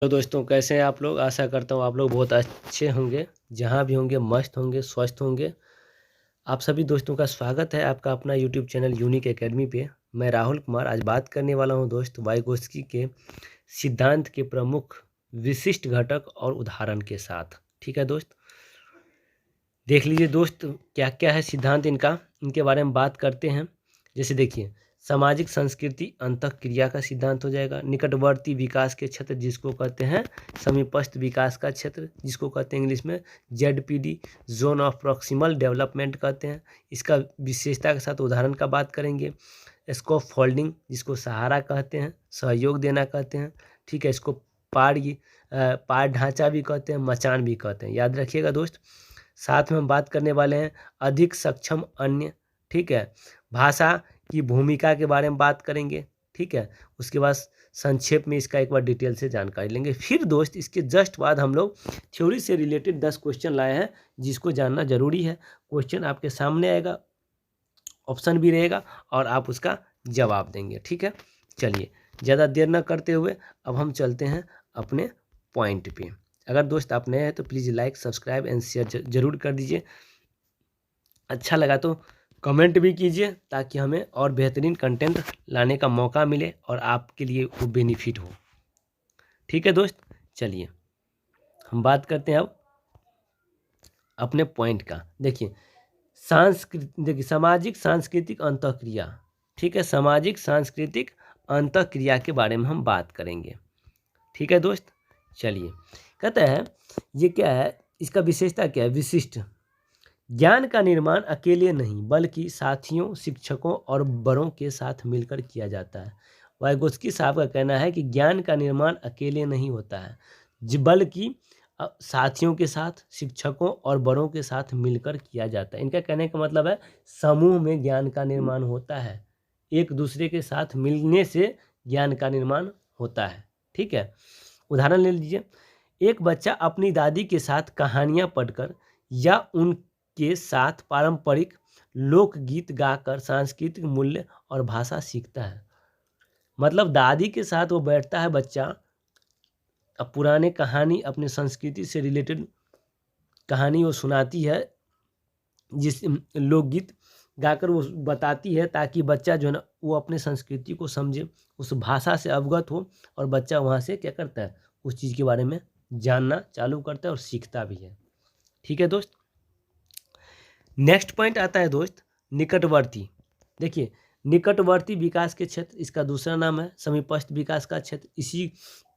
तो दोस्तों कैसे हैं आप लोग। आशा करता हूँ आप लोग बहुत अच्छे होंगे, जहाँ भी होंगे मस्त होंगे, स्वस्थ होंगे। आप सभी दोस्तों का स्वागत है आपका अपना यूट्यूब चैनल यूनिक एकेडमी पे। मैं राहुल कुमार आज बात करने वाला हूँ दोस्त वाइगोत्स्की के सिद्धांत के प्रमुख विशिष्ट घटक और उदाहरण के साथ। ठीक है दोस्त, देख लीजिए दोस्त क्या क्या है सिद्धांत इनका, इनके बारे में बात करते हैं। जैसे देखिए, सामाजिक संस्कृति अंतःक्रिया का सिद्धांत हो जाएगा। निकटवर्ती विकास के क्षेत्र जिसको कहते हैं समीपस्थ विकास का क्षेत्र, जिसको कहते हैं इंग्लिश में ZPD, zone of proximal development कहते हैं। इसका विशेषता के साथ उदाहरण का बात करेंगे। स्कोप फोल्डिंग जिसको सहारा कहते हैं, सहयोग देना कहते हैं। ठीक है, इसको पाड़ ढांचा भी कहते हैं, मचान भी कहते हैं, याद रखिएगा दोस्त। साथ में हम बात करने वाले हैं अधिक सक्षम अन्य। ठीक है, भाषा की भूमिका के बारे में बात करेंगे। ठीक है, उसके बाद संक्षेप में इसका एक बार डिटेल से जानकारी लेंगे। फिर दोस्त इसके जस्ट बाद हम लोग थ्योरी से रिलेटेड 10 क्वेश्चन लाए हैं जिसको जानना जरूरी है। क्वेश्चन आपके सामने आएगा, ऑप्शन भी रहेगा और आप उसका जवाब देंगे। ठीक है, चलिए ज़्यादा देर न करते हुए अब हम चलते हैं अपने पॉइंट पे। अगर दोस्त आप नए हैं तो please like subscribe and share जरूर कर दीजिए। अच्छा लगा तो कमेंट भी कीजिए ताकि हमें और बेहतरीन कंटेंट लाने का मौका मिले और आपके लिए वो बेनिफिट हो। ठीक है दोस्त, चलिए हम बात करते हैं अब अपने पॉइंट का। देखिए सामाजिक सांस्कृतिक अंतःक्रिया। ठीक है, सामाजिक सांस्कृतिक अंतःक्रिया के बारे में हम बात करेंगे। ठीक है दोस्त, चलिए कहते हैं ये क्या है, इसका विशेषता क्या है। विशिष्ट ज्ञान का निर्माण अकेले नहीं बल्कि साथियों, शिक्षकों और बड़ों के साथ मिलकर किया जाता है। वाइगोत्स्की साहब का कहना है कि ज्ञान का निर्माण अकेले नहीं होता है बल्कि साथियों के साथ, शिक्षकों और बड़ों के साथ मिलकर किया जाता है। इनका कहने का मतलब है समूह में ज्ञान का निर्माण होता है, एक दूसरे के साथ मिलने से ज्ञान का निर्माण होता है। ठीक है, उदाहरण ले लीजिए। एक बच्चा अपनी दादी के साथ कहानियाँ पढ़कर या उनके साथ पारंपरिक लोकगीत गाकर सांस्कृतिक मूल्य और भाषा सीखता है। मतलब दादी के साथ वो बैठता है बच्चा, अब पुराने कहानी अपने संस्कृति से रिलेटेड कहानी वो सुनाती है, जिस लोकगीत गाकर वो बताती है ताकि बच्चा जो है ना वो अपने संस्कृति को समझे, उस भाषा से अवगत हो और बच्चा वहाँ से क्या करता है, उस चीज़ के बारे में जानना चालू करता है और सीखता भी है। ठीक है दोस्त, नेक्स्ट पॉइंट आता है दोस्त निकटवर्ती। देखिए निकटवर्ती विकास के क्षेत्र, इसका दूसरा नाम है समीपस्थ विकास का क्षेत्र।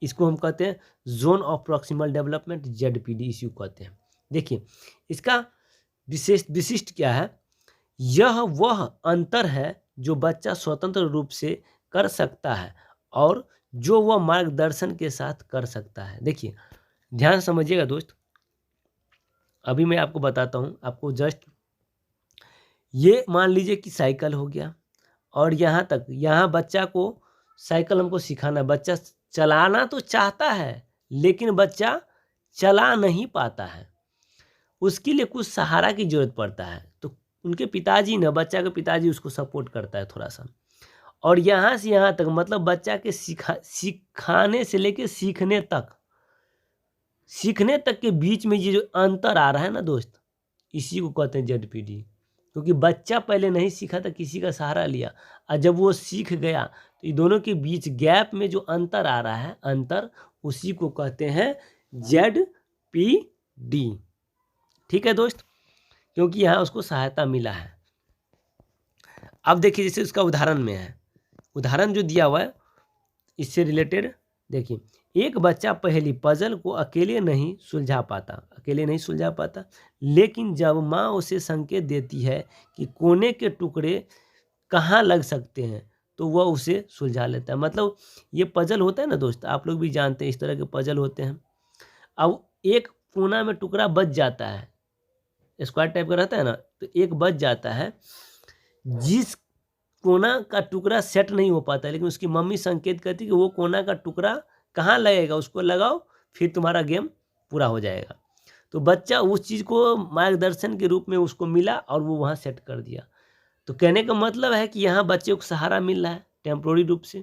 इसको हम कहते हैं zone of proximal development, ZPD इसी को कहते हैं। देखिए इसका विशिष्ट क्या है, यह वह अंतर है जो बच्चा स्वतंत्र रूप से कर सकता है और जो वह मार्गदर्शन के साथ कर सकता है। देखिए ध्यान समझिएगा दोस्त, अभी मैं आपको बताता हूँ। आपको जस्ट ये मान लीजिए कि साइकिल हो गया और यहाँ तक, यहाँ बच्चा को साइकिल हमको सिखाना, बच्चा चलाना तो चाहता है लेकिन बच्चा चला नहीं पाता है, उसके लिए कुछ सहारा की जरूरत पड़ता है। तो उनके पिताजी ना, बच्चा के पिताजी उसको सपोर्ट करता है थोड़ा सा। और यहाँ से यहाँ तक मतलब बच्चा के सिखाने से लेके सीखने तक के बीच में ये जो अंतर आ रहा है ना दोस्त, इसी को कहते हैं ZPD। क्योंकि बच्चा पहले नहीं सीखा था, किसी का सहारा लिया, और जब वो सीख गया तो ये दोनों के बीच गैप में जो अंतर आ रहा है, अंतर उसी को कहते हैं ZPD। ठीक है दोस्त, क्योंकि यहाँ उसको सहायता मिला है। अब देखिए जैसे उसका उदाहरण में है, उदाहरण जो दिया हुआ है इससे रिलेटेड। देखिए एक बच्चा पहली पजल को अकेले नहीं सुलझा पाता, लेकिन जब माँ उसे संकेत देती है कि कोने के टुकड़े कहाँ लग सकते हैं तो वह उसे सुलझा लेता है। मतलब ये पजल होता है ना दोस्त, आप लोग भी जानते हैं इस तरह के पजल होते हैं। अब एक कोना में टुकड़ा बच जाता है, स्क्वायर टाइप का रहता है ना, तो एक बच जाता है, जिस कोना का टुकड़ा सेट नहीं हो पाता, लेकिन उसकी मम्मी संकेत करती है कि वो कोना का टुकड़ा कहाँ लगेगा, उसको लगाओ, फिर तुम्हारा गेम पूरा हो जाएगा। तो बच्चा उस चीज़ को मार्गदर्शन के रूप में उसको मिला और वो वहाँ सेट कर दिया। तो कहने का मतलब है कि यहाँ बच्चे को सहारा मिल रहा है टेम्प्रोरी रूप से।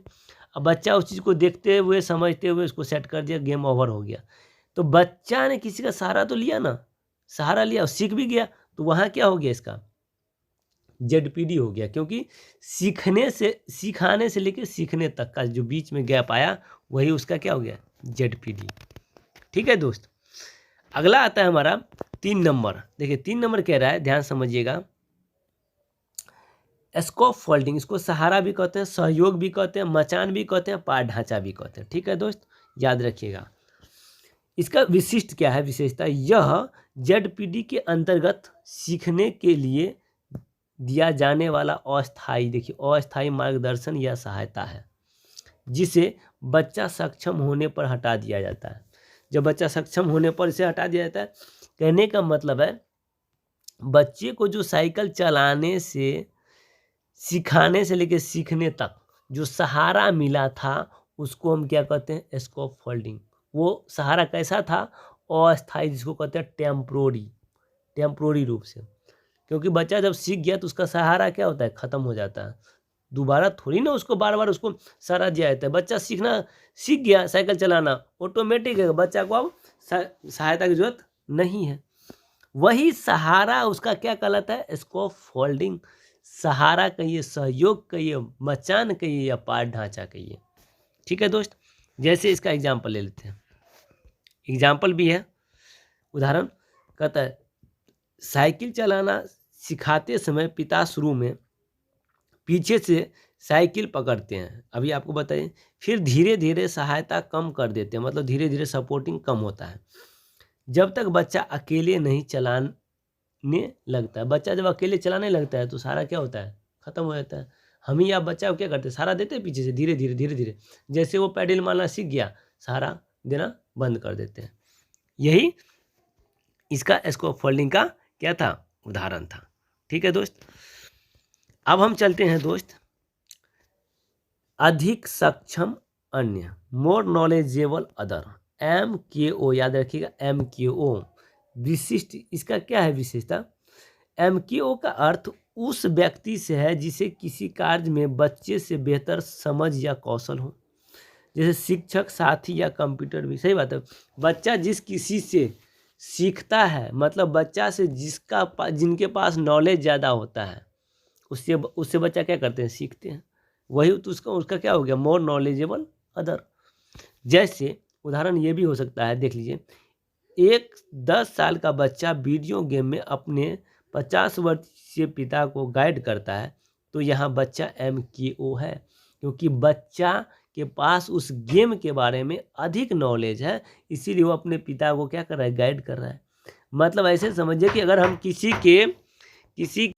अब बच्चा उस चीज़ को देखते हुए समझते हुए उसको सेट कर दिया, गेम ओवर हो गया। तो बच्चा ने किसी का सहारा तो लिया ना, सहारा लिया और सीख भी गया, तो वहाँ क्या हो गया इसका जेडपीडी हो गया, क्योंकि सिखाने से लेकर सीखने तक का जो बीच में गैप आया वही उसका क्या हो गया जेडपीडी। ठीक है दोस्त, अगला आता है हमारा 3 नंबर। देखिए 3 नंबर कह रहा है, ध्यान समझिएगा, स्कॉफ फोल्डिंग, इसको सहारा भी कहते हैं, सहयोग भी कहते हैं, मचान भी कहते हैं, पाठ ढांचा भी कहते हैं। ठीक है दोस्त, याद रखिएगा। इसका विशिष्ट क्या है, विशेषता, यह जेडपीडी के अंतर्गत सीखने के लिए दिया जाने वाला अस्थाई, देखिए अस्थाई मार्गदर्शन या सहायता है, जिसे बच्चा सक्षम होने पर हटा दिया जाता है। जब बच्चा सक्षम होने पर इसे हटा दिया जाता है, कहने का मतलब है बच्चे को जो साइकिल चलाने से सिखाने से लेकर सीखने तक जो सहारा मिला था उसको हम क्या कहते हैं स्कॉफ फोल्डिंग। वो सहारा कैसा था, अस्थाई, जिसको कहते हैं टेम्प्रोरी रूप से, क्योंकि बच्चा जब सीख गया तो उसका सहारा क्या होता है खत्म हो जाता है, दोबारा थोड़ी ना उसको बार बार उसको सहारा दिया जाता है। बच्चा सीख गया साइकिल चलाना, ऑटोमेटिक है, बच्चा को अब सहायता की जरूरत नहीं है। वही सहारा उसका क्या कहलाता है स्कॉफ फोल्डिंग। सहारा कहिए, सहयोग कहिए, मचान कहिए या पाठ ढांचा कहिए। ठीक है दोस्त, जैसे इसका एग्जाम्पल ले लेते हैं, एग्जाम्पल भी है, उदाहरण कहता है साइकिल चलाना सिखाते समय पिता शुरू में पीछे से साइकिल पकड़ते हैं, अभी आपको बताइए, फिर धीरे धीरे सहायता कम कर देते हैं, मतलब धीरे धीरे सपोर्टिंग कम होता है, जब तक बच्चा अकेले नहीं चलाने लगता है। बच्चा जब अकेले चलाने लगता है तो सहारा क्या होता है खत्म हो जाता है। हम ही आप बच्चा को क्या करते हैं सहारा देते हैं पीछे से, धीरे धीरे जैसे वो पैडल मारना सीख गया सहारा देना बंद कर देते हैं। यही इसका स्कॉफ फोल्डिंग का क्या था उदाहरण था। ठीक है दोस्त, अब हम चलते हैं दोस्त अधिक सक्षम अन्य, मोर नॉलेजेबल अदर, MKO, याद रखिएगा MKO विशिष्ट, इसका क्या है विशेषता, MKO का अर्थ उस व्यक्ति से है जिसे किसी कार्य में बच्चे से बेहतर समझ या कौशल हो, जैसे शिक्षक, साथी या कंप्यूटर भी। सही बात है, बच्चा जिस किसी से सीखता है, मतलब बच्चा से जिनके पास नॉलेज ज़्यादा होता है उससे बच्चा क्या करते हैं सीखते हैं, वही तो उसका क्या हो गया मोर नॉलेजेबल अदर। जैसे उदाहरण ये भी हो सकता है, देख लीजिए, एक 10 साल का बच्चा वीडियो गेम में अपने 50 वर्षीय पिता को गाइड करता है, तो यहाँ बच्चा MKO है, क्योंकि बच्चा के पास उस गेम के बारे में अधिक नॉलेज है, इसीलिए वो अपने पिता को क्या कर रहा है गाइड कर रहा है। मतलब ऐसे समझिए कि अगर हम किसी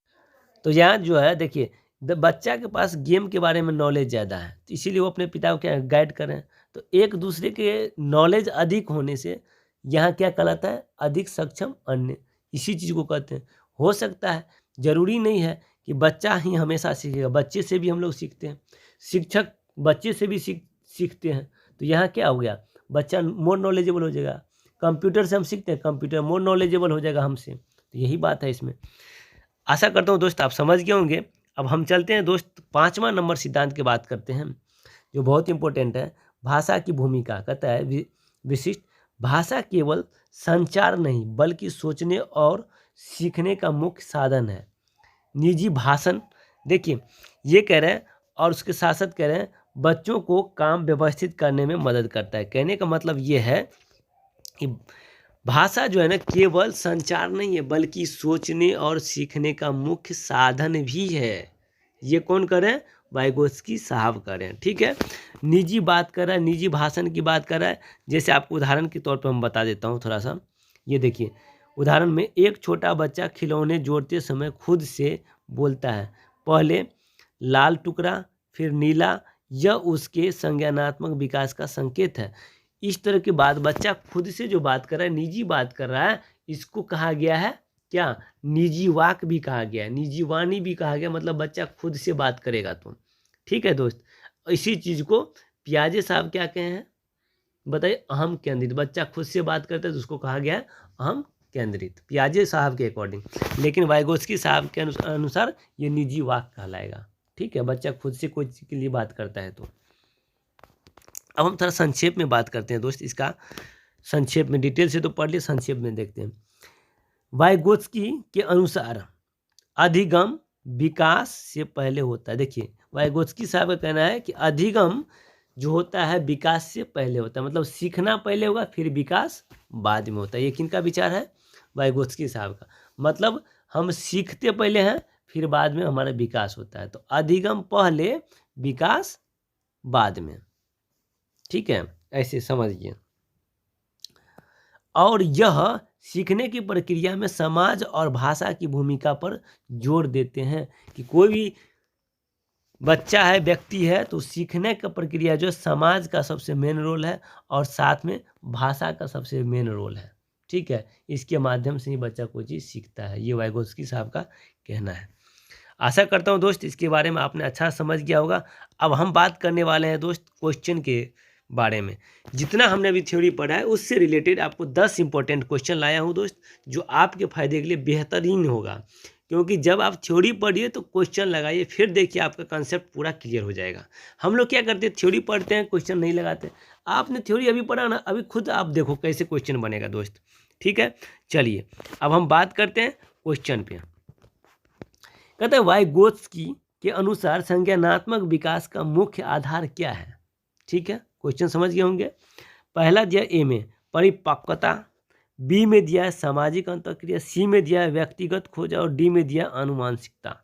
तो यहाँ जो है देखिए बच्चा के पास गेम के बारे में नॉलेज ज़्यादा है, तो इसीलिए वो अपने पिता को क्या गाइड कर रहे हैं। तो एक दूसरे के नॉलेज अधिक होने से यहाँ क्या कहलाता है अधिक सक्षम अन्य, इसी चीज़ को कहते हैं। हो सकता है, जरूरी नहीं है कि बच्चा ही हमेशा सीखेगा, बच्चे से भी हम लोग सीखते हैं, शिक्षक बच्चे से भी सीखते हैं। तो यहाँ क्या हो गया बच्चा मोर नॉलेजेबल हो जाएगा, कंप्यूटर से हम सीखते हैं, कंप्यूटर मोर नॉलेजेबल हो जाएगा हमसे। तो यही बात है इसमें। आशा करता हूँ दोस्त आप समझ गए होंगे। अब हम चलते हैं दोस्त 5वां नंबर सिद्धांत की बात करते हैं, जो बहुत इंपॉर्टेंट है, भाषा की भूमिका। कहता है विशिष्ट, भाषा केवल संचार नहीं बल्कि सोचने और सीखने का मुख्य साधन है। निजी भाषण, देखिए ये कह रहे हैं और उसके साथ साथ कह रहे हैं बच्चों को काम व्यवस्थित करने में मदद करता है। कहने का मतलब ये है कि भाषा जो है ना केवल संचार नहीं है बल्कि सोचने और सीखने का मुख्य साधन भी है। ये कौन कर रहे हैं वाइगोत्स्की साहब कर रहे हैं। ठीक है, निजी बात कर रहा है, निजी भाषण की बात कर रहा है। जैसे आपको उदाहरण के तौर पर हम बता देता हूँ थोड़ा सा, ये देखिए उदाहरण में एक छोटा बच्चा खिलौने जोड़ते समय खुद से बोलता है, पहले लाल टुकड़ा फिर नीला, यह उसके संज्ञानात्मक विकास का संकेत है। इस तरह की बात बच्चा खुद से जो बात कर रहा है, निजी बात कर रहा है, इसको कहा गया है क्या निजी वाक भी कहा गया है, निजी वाणी भी कहा गया, मतलब बच्चा खुद से बात करेगा तो। ठीक है दोस्त, इसी चीज़ को पियाजे साहब क्या कहे हैं बताइए, अहम केंद्रित। बच्चा खुद से बात करता है तो उसको कहा गया है अहम केंद्रित, पियाजे साहब के अकॉर्डिंग। लेकिन वाइगोत्स्की साहब के अनुसार ये निजी वाक कहलाएगा। ठीक है, बच्चा खुद से कोई चीज़ के लिए बात करता है तो। अब हम थोड़ा संक्षेप में बात करते हैं दोस्त, इसका संक्षेप में, डिटेल से तो पढ़ लिए, संक्षेप में देखते हैं। वाइगोत्स्की के अनुसार अधिगम विकास से पहले होता है। देखिए वाइगोत्स्की साहब का कहना है कि अधिगम जो होता है विकास से पहले होता है, मतलब सीखना पहले होगा फिर विकास बाद में होता है। ये किनका विचार है? वाइगोत्स्की साहब का। मतलब हम सीखते पहले हैं फिर बाद में हमारा विकास होता है, तो अधिगम पहले विकास बाद में, ठीक है, ऐसे समझिए। और यह सीखने की प्रक्रिया में समाज और भाषा की भूमिका पर जोर देते हैं कि कोई भी बच्चा है, व्यक्ति है, तो सीखने का प्रक्रिया जो समाज का सबसे मेन रोल है और साथ में भाषा का सबसे मेन रोल है, ठीक है। इसके माध्यम से ही बच्चा कोई चीज़ सीखता है, ये वाइगोत्स्की साहब का कहना है। आशा करता हूँ दोस्त इसके बारे में आपने अच्छा समझ गया होगा। अब हम बात करने वाले हैं दोस्त क्वेश्चन के बारे में। जितना हमने अभी थ्योरी पढ़ा है उससे रिलेटेड आपको 10 इंपॉर्टेंट क्वेश्चन लाया हूँ दोस्त, जो आपके फायदे के लिए बेहतरीन होगा। क्योंकि जब आप थ्योरी पढ़िए तो क्वेश्चन लगाइए, फिर देखिए आपका कंसेप्ट पूरा क्लियर हो जाएगा। हम लोग क्या करते हैं, थ्योरी पढ़ते हैं, क्वेश्चन नहीं लगाते। आपने थ्योरी अभी पढ़ा ना, अभी खुद आप देखो कैसे क्वेश्चन बनेगा दोस्त, ठीक है। चलिए अब हम बात करते हैं क्वेश्चन पे। कहते हैं वाइगोत्स्की के अनुसार संज्ञानात्मक विकास का मुख्य आधार क्या है, ठीक है। क्वेश्चन समझ गए होंगे। पहला दिया ए में परिपक्वता, बी में दिया है सामाजिक अंतःक्रिया, सी में दिया है व्यक्तिगत खोज और डी में दिया अनुमानसिकता।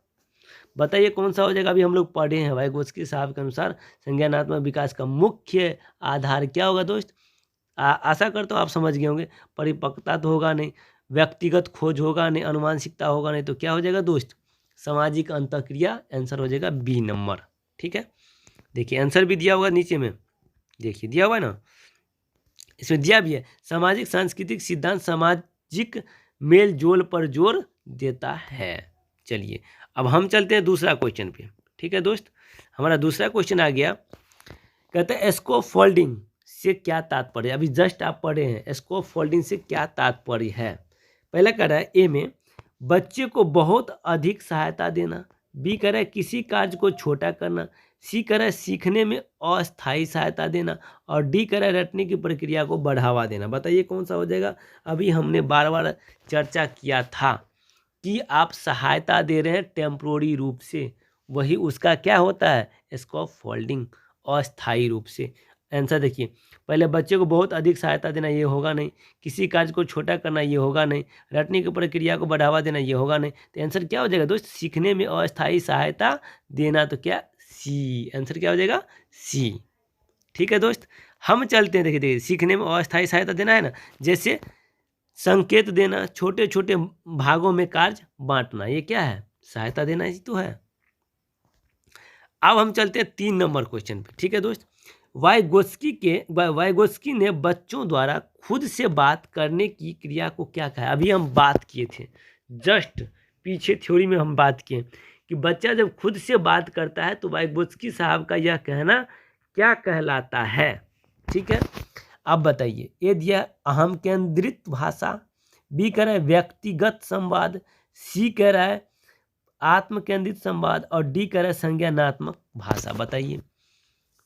बताइए कौन सा हो जाएगा। अभी हम लोग पढ़े हैं वाइगोत्स्की साहब के अनुसार संज्ञानात्मक विकास का मुख्य आधार क्या होगा दोस्त। आशा करता हूँ आप समझ गए होंगे। परिपक्वता तो होगा नहीं, व्यक्तिगत खोज होगा नहीं, अनुमानसिकता होगा नहीं, तो क्या हो जाएगा दोस्त, सामाजिक अंतःक्रिया। आंसर हो जाएगा बी नंबर, ठीक है। देखिए आंसर भी दिया होगा नीचे में, देखिए दिया हुआ है ना, इसमें दिया भी है सामाजिक सांस्कृतिक सिद्धांत सामाजिक मेल जोल पर जोर देता है। चलिए अब हम चलते हैं दूसरा क्वेश्चन पे, ठीक है दोस्त। हमारा दूसरा क्वेश्चन आ गया, कहते हैं स्कैफोल्डिंग से क्या तात्पर्य। अभी जस्ट आप पढ़े हैं, स्कैफोल्डिंग से क्या तात्पर्य है। पहला कह रहा है ए में बच्चे को बहुत अधिक सहायता देना, बी कह रहा है किसी कार्य को छोटा करना, सी कह रहा है सीखने में अस्थायी सहायता देना और डी कह रहा है रटने की प्रक्रिया को बढ़ावा देना। बताइए कौन सा हो जाएगा। अभी हमने बार बार चर्चा किया था कि आप सहायता दे रहे हैं टेम्प्रोरी रूप से, वही उसका क्या होता है, स्कैफोल्डिंग, अस्थायी रूप से। आंसर देखिए, पहले बच्चे को बहुत अधिक सहायता देना, ये होगा नहीं। किसी कार्य को छोटा करना, ये होगा नहीं। रटने की प्रक्रिया को बढ़ावा देना, ये होगा नहीं। तो आंसर क्या हो जाएगा दोस्त, सीखने में अस्थायी सहायता देना, तो क्या सी। आंसर क्या हो जाएगा सी, ठीक है दोस्त। हम चलते हैं, देखिए देखिए सीखने में अस्थायी सहायता देना है ना, जैसे संकेत देना, छोटे छोटे भागों में कार्य बांटना, ये क्या है, सहायता देना ही तो है। अब हम चलते हैं 3 नंबर क्वेश्चन पे, ठीक है दोस्त। वाइगोत्स्की ने बच्चों द्वारा खुद से बात करने की क्रिया को क्या कहा। अभी हम बात किए थे, जस्ट पीछे थ्योरी में हम बात किए कि बच्चा जब खुद से बात करता है तो वाइगोत्स्की साहब का यह कहना क्या कहलाता है, ठीक है। अब बताइए, ए दिया अहम केंद्रित भाषा, बी कह रहा है व्यक्तिगत संवाद, सी कह रहा है आत्म केंद्रित संवाद और डी कह रहा है संज्ञानात्मक भाषा। बताइए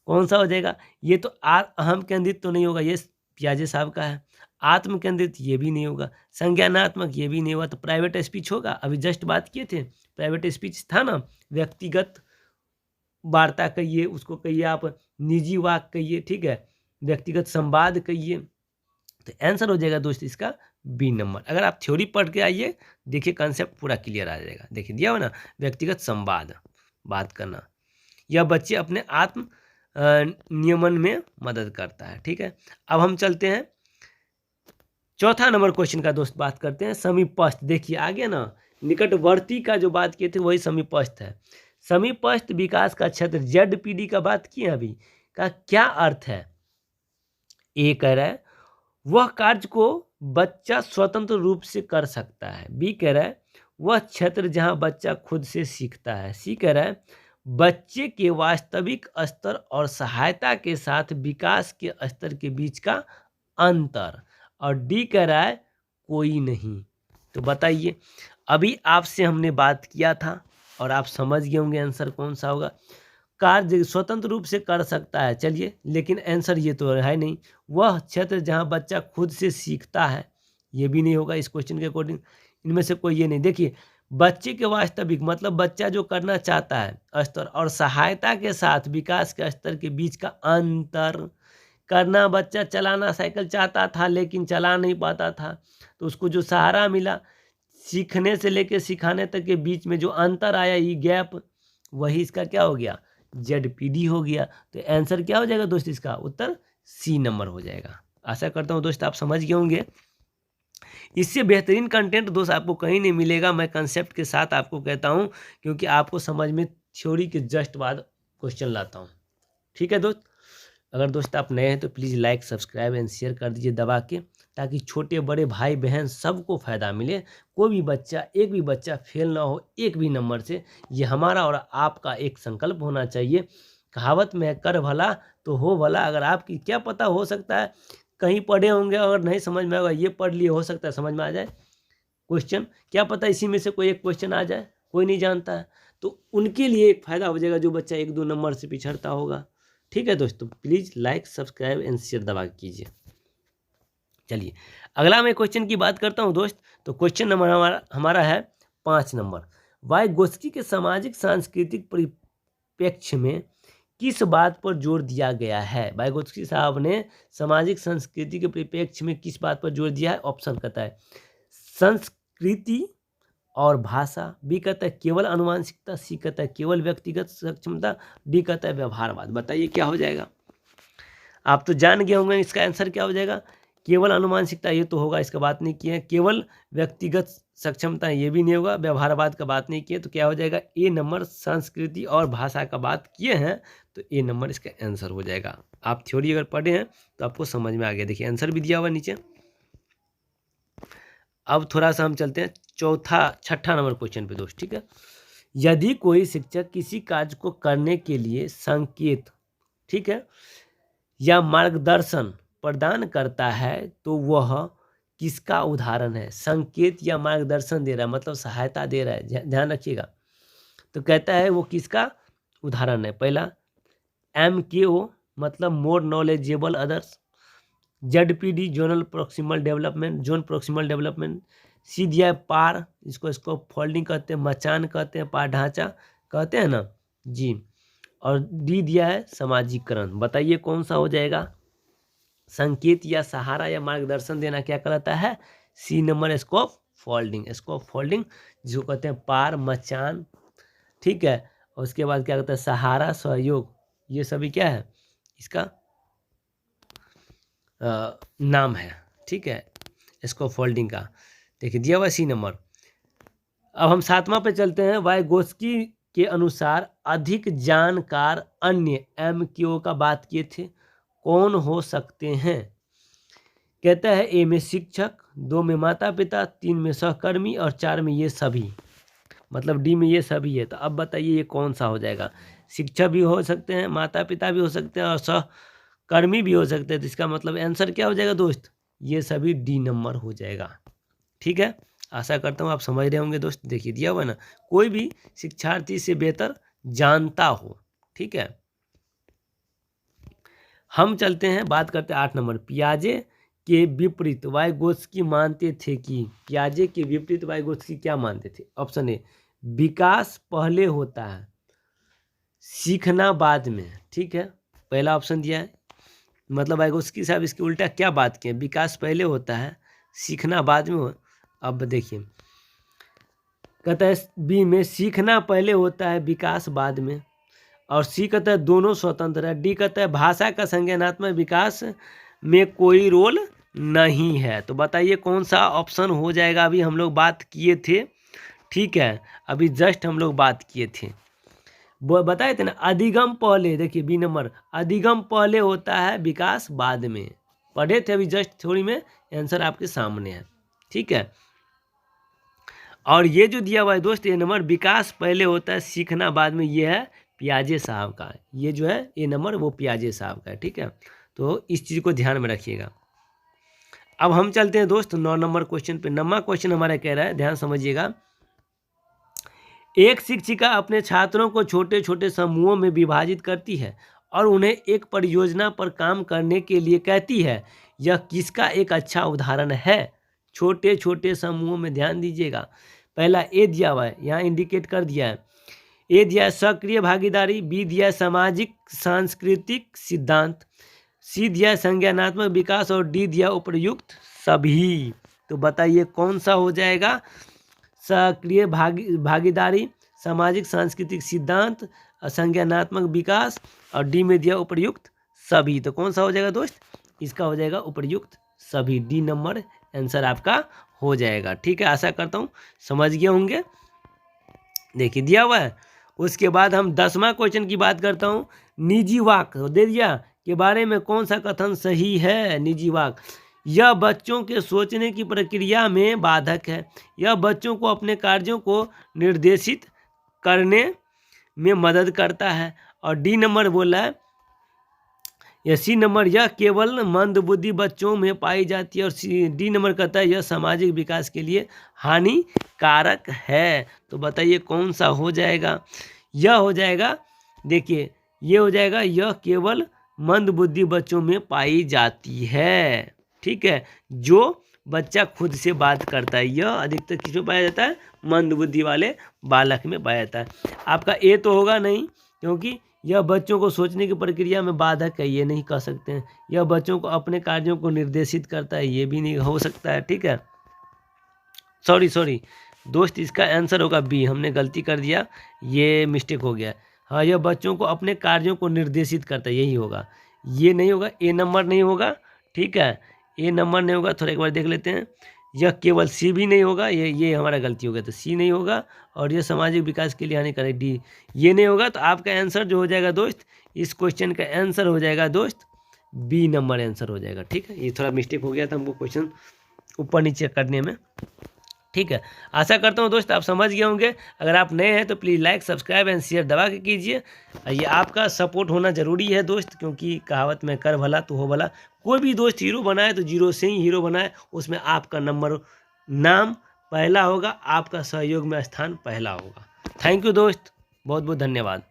कौन सा हो जाएगा। ये तो अहम केंद्रित तो नहीं होगा, ये पियाजे साहब का है। आत्म केंद्रित ये भी नहीं होगा, संज्ञानात्मक ये भी नहीं होगा, तो प्राइवेट स्पीच होगा। अभी जस्ट बात किए थे, प्राइवेट स्पीच था ना, व्यक्तिगत वार्ता कहिए उसको, कहिए आप निजी वाक कहिए, ठीक है, व्यक्तिगत संवाद कहिए। तो आंसर हो जाएगा दोस्त इसका बी नंबर। अगर आप थ्योरी पढ़ के आइए, देखिए कंसेप्ट पूरा क्लियर आ जाएगा। देखिए दिया हो ना, व्यक्तिगत संवाद, बात करना, यह बच्चे अपने आत्म नियमन में मदद करता है, ठीक है। अब हम चलते हैं चौथा नंबर क्वेश्चन का दोस्त, बात करते हैं समीपस्थ। देखिए आगे ना निकटवर्ती का जो बात किए थे वही समीपस्थ है। समीपस्थ विकास का क्षेत्र ZPD का बात किए अभी, का क्या अर्थ है। ए कह रहा है वह कार्य को बच्चा स्वतंत्र रूप से कर सकता है, बी कह रहा है वह क्षेत्र जहां बच्चा खुद से सीखता है, सी कह रहा है बच्चे के वास्तविक स्तर और सहायता के साथ विकास के स्तर के बीच का अंतर, और डी कह रहा है कोई नहीं। तो बताइए, अभी आपसे हमने बात किया था और आप समझ गए होंगे आंसर कौन सा होगा। कार्य स्वतंत्र रूप से कर सकता है, चलिए, लेकिन आंसर ये तो है नहीं। वह क्षेत्र जहाँ बच्चा खुद से सीखता है, ये भी नहीं होगा इस क्वेश्चन के अकॉर्डिंग। इनमें से कोई ये नहीं। देखिए, बच्चे के वास्तविक मतलब बच्चा जो करना चाहता है स्तर और सहायता के साथ विकास के स्तर के बीच का अंतर करना। बच्चा चलाना साइकिल चाहता था लेकिन चला नहीं पाता था, तो उसको जो सहारा मिला, सीखने से लेकर सिखाने तक के बीच में जो अंतर आया, ये गैप, वही इसका क्या हो गया, ZPD हो गया। तो आंसर क्या हो जाएगा दोस्त, इसका उत्तर C नंबर हो जाएगा। आशा करता हूँ दोस्त आप समझ गए होंगे। इससे बेहतरीन कंटेंट दोस्त आपको कहीं नहीं मिलेगा, मैं कंसेप्ट के साथ आपको कहता हूँ, क्योंकि आपको समझ में थ्योरी के जस्ट बाद क्वेश्चन लाता हूँ। ठीक है दोस्त, अगर दोस्त आप नए हैं तो please like, subscribe and share कर दीजिए दबा के, ताकि छोटे बड़े भाई बहन सबको फ़ायदा मिले। कोई भी बच्चा, एक भी बच्चा फेल ना हो एक भी नंबर से, ये हमारा और आपका एक संकल्प होना चाहिए। कहावत में है, कर भला तो हो भला। अगर आपकी क्या पता, हो सकता है कहीं पढ़े होंगे, अगर नहीं समझ में आएगा, ये पढ़ लिए, हो सकता है समझ में आ जाए क्वेश्चन, क्या पता इसी में से कोई एक क्वेश्चन आ जाए, कोई नहीं जानता है। तो उनके लिए एक फ़ायदा हो जाएगा जो बच्चा 1-2 नंबर से पिछड़ता होगा। ठीक है दोस्तों, please like, subscribe and share दबा कीजिए। चलिए, अगला मैं क्वेश्चन की बात करता हूँ दोस्त। तो क्वेश्चन नंबर हमारा है 5 नंबर। वाइगोत्स्की के सामाजिक सांस्कृतिक परिप्रेक्ष्य में किस बात पर जोर दिया गया है? वाइगोत्स्की साहब ने सामाजिक संस्कृति के परिप्रेक्ष्य में किस बात पर जोर दिया है? ऑप्शन कहता है संस्कृति और भाषा, बी कहता है केवल अनुवांशिकता, सी कहता है केवल व्यक्तिगत सक्षमता, डी कहता है व्यवहारवाद। बताइए क्या हो जाएगा? आप तो जान गए होंगे इसका आंसर क्या हो जाएगा। केवल अनुवांशिकता ये तो होगा, इसका बात नहीं किए। केवल व्यक्तिगत सक्षमता ये भी नहीं होगा। व्यवहारवाद का बात नहीं किए, तो क्या हो जाएगा, ए नंबर। संस्कृति और भाषा का बात किए हैं तो ए नंबर इसका आंसर हो जाएगा। आप थ्योरी अगर पढ़े हैं तो आपको समझ में आ गया। देखिए आंसर भी दिया हुआ नीचे। अब थोड़ा सा हम चलते हैं छठा नंबर क्वेश्चन पे दोस्त। ठीक है, यदि कोई शिक्षक किसी कार्य को करने के लिए संकेत, ठीक है, या मार्गदर्शन प्रदान करता है तो वह किसका उदाहरण है? संकेत या मार्गदर्शन दे रहा है मतलब सहायता दे रहा है, ध्यान रखिएगा। तो कहता है वो किसका उदाहरण है? पहला MKO मतलब more knowledgeable others, ZPD zonal proximal development, zone proximal development, सी दिया है पार, इसको फोल्डिंग कहते हैं, मचान कहते हैं, पार ढांचा कहते हैं ना जी, और डी दिया है सामाजिकरण। बताइए कौन सा हो जाएगा? संकेत या सहारा या मार्गदर्शन देना क्या कहलाता है? C number scope folding. Scope folding जिसको कहते हैं पार, मचान, ठीक है, और उसके बाद क्या कहता है सहारा, सहयोग, ये सभी क्या है इसका नाम है। ठीक है, स्कोप फोल्डिंग का। देखिए दिया हुआ सी नंबर। अब हम 7वां पे चलते हैं। वाइगोत्स्की के अनुसार अधिक जानकार अन्य MKO का बात किए थे, कौन हो सकते हैं? कहता है ए में शिक्षक, 2 में माता पिता, 3 में सहकर्मी और 4 में ये सभी, मतलब डी में ये सभी है। तो अब बताइए ये कौन सा हो जाएगा? शिक्षक भी हो सकते हैं, माता पिता भी हो सकते हैं और सहकर्मी भी हो सकते हैं। तो इसका मतलब आंसर क्या हो जाएगा दोस्त? ये सभी डी नंबर हो जाएगा। ठीक है, आशा करता हूँ आप समझ रहे होंगे दोस्त। देखिए दिया हुआ ना, कोई भी शिक्षार्थी से बेहतर जानता हो। ठीक है, हम चलते हैं, बात करते हैं 8 नंबर। पियाजे के विपरीत वाइगोत्स्की मानते थे कि, पियाजे के विपरीत वाइगोत्स्की क्या मानते थे? ऑप्शन ए विकास पहले होता है, सीखना बाद में। ठीक है, पहला ऑप्शन दिया है, मतलब वाइगोत्स्की साहब इसके उल्टा क्या बात किए? विकास पहले होता है, सीखना बाद में हो। अब देखिए कहता है बी में सीखना पहले होता है, विकास बाद में, और सी कहता है दोनों स्वतंत्र है। डी कहता है भाषा का संज्ञानात्मक विकास में कोई रोल नहीं है। तो बताइए कौन सा ऑप्शन हो जाएगा? अभी हम लोग बात किए थे, ठीक है, अभी जस्ट हम लोग बात किए थे, वो बताए थे ना, अधिगम पहले। देखिए बी नंबर, अधिगम पहले होता है, विकास बाद में, पढ़े थे अभी जस्ट थ्योरी में, आंसर आपके सामने है। ठीक है, और ये जो दिया हुआ है दोस्त ये नंबर, विकास पहले होता है, सीखना बाद में, ये है पियाजे साहब का। ये जो है ये नंबर वो पियाजे साहब का है। ठीक है, तो इस चीज़ को ध्यान में रखिएगा। अब हम चलते हैं दोस्त 9 नंबर क्वेश्चन पे। 9वां क्वेश्चन हमारा कह रहा है, ध्यान समझिएगा, एक शिक्षिका अपने छात्रों को छोटे छोटे समूहों में विभाजित करती है और उन्हें एक परियोजना पर काम करने के लिए कहती है। यह किसका एक अच्छा उदाहरण है? छोटे छोटे समूहों में ध्यान दीजिएगा। पहला ए दिया हुआ है, यहाँ इंडिकेट कर दिया है। ए दिया है सक्रिय भागीदारी, बी दिया है सामाजिक सांस्कृतिक सिद्धांत, सी दिया है संज्ञानात्मक विकास और डी दिया उपर्युक्त सभी। तो बताइए कौन सा हो जाएगा? सक्रिय भागीदारी, सामाजिक सांस्कृतिक सिद्धांत, संज्ञानात्मक विकास और डी में दिया उपर्युक्त सभी। तो कौन सा हो जाएगा दोस्त? इसका हो जाएगा उपर्युक्त सभी। डी नंबर आंसर आपका हो जाएगा। ठीक है, आशा करता हूँ समझ गए होंगे। देखिए दिया हुआ है। उसके बाद हम 10वां क्वेश्चन की बात करता हूँ। निजी वाक दे दिया के बारे में कौन सा कथन सही है? निजी वाक, यह बच्चों के सोचने की प्रक्रिया में बाधक है, यह बच्चों को अपने कार्यों को निर्देशित करने में मदद करता है। और डी नंबर बोला है या सी नंबर, यह केवल मंदबुद्धि बच्चों में पाई जाती है। और डी नंबर कहता है यह सामाजिक विकास के लिए हानिकारक है। तो बताइए कौन सा हो जाएगा? यह हो जाएगा, देखिए ये हो जाएगा, यह केवल मंदबुद्धि बच्चों में पाई जाती है। ठीक है, जो बच्चा खुद से बात करता है, यह अधिकतर किसमें पाया जाता है? मंदबुद्धि वाले बालक में पाया जाता है। आपका ए तो होगा नहीं, क्योंकि यह बच्चों को सोचने की प्रक्रिया में बाधक है, ये नहीं कह सकते हैं। यह बच्चों को अपने कार्यों को निर्देशित करता है, ये भी नहीं हो सकता है। ठीक है, सॉरी दोस्त, इसका आंसर होगा बी। हमने गलती कर दिया, ये मिस्टेक हो गया। हाँ, यह बच्चों को अपने कार्यों को निर्देशित करता है, यही होगा। ये नहीं होगा, ए नंबर नहीं होगा। ठीक है, ए नंबर नहीं होगा। थोड़ा एक बार देख लेते हैं। यह केवल सी भी नहीं होगा, ये हमारा गलती हो गया, तो सी नहीं होगा। और यह सामाजिक विकास के लिए हानिकारक, डी ये नहीं होगा। तो आपका आंसर जो हो जाएगा दोस्त, इस क्वेश्चन का आंसर हो जाएगा दोस्त बी नंबर आंसर हो जाएगा। ठीक है, ये थोड़ा मिस्टेक हो गया था हमको क्वेश्चन ऊपर नीचे करने में। ठीक है, आशा करता हूँ दोस्त आप समझ गए होंगे। अगर आप नए हैं तो please like subscribe and share दबा के कीजिए। ये आपका सपोर्ट होना ज़रूरी है दोस्त, क्योंकि कहावत में कर भला तो हो भला। कोई भी दोस्त हीरो बनाए तो जीरो से ही हीरो बनाए, उसमें आपका नाम पहला होगा, आपका सहयोग में स्थान पहला होगा। थैंक यू दोस्त, बहुत बहुत धन्यवाद।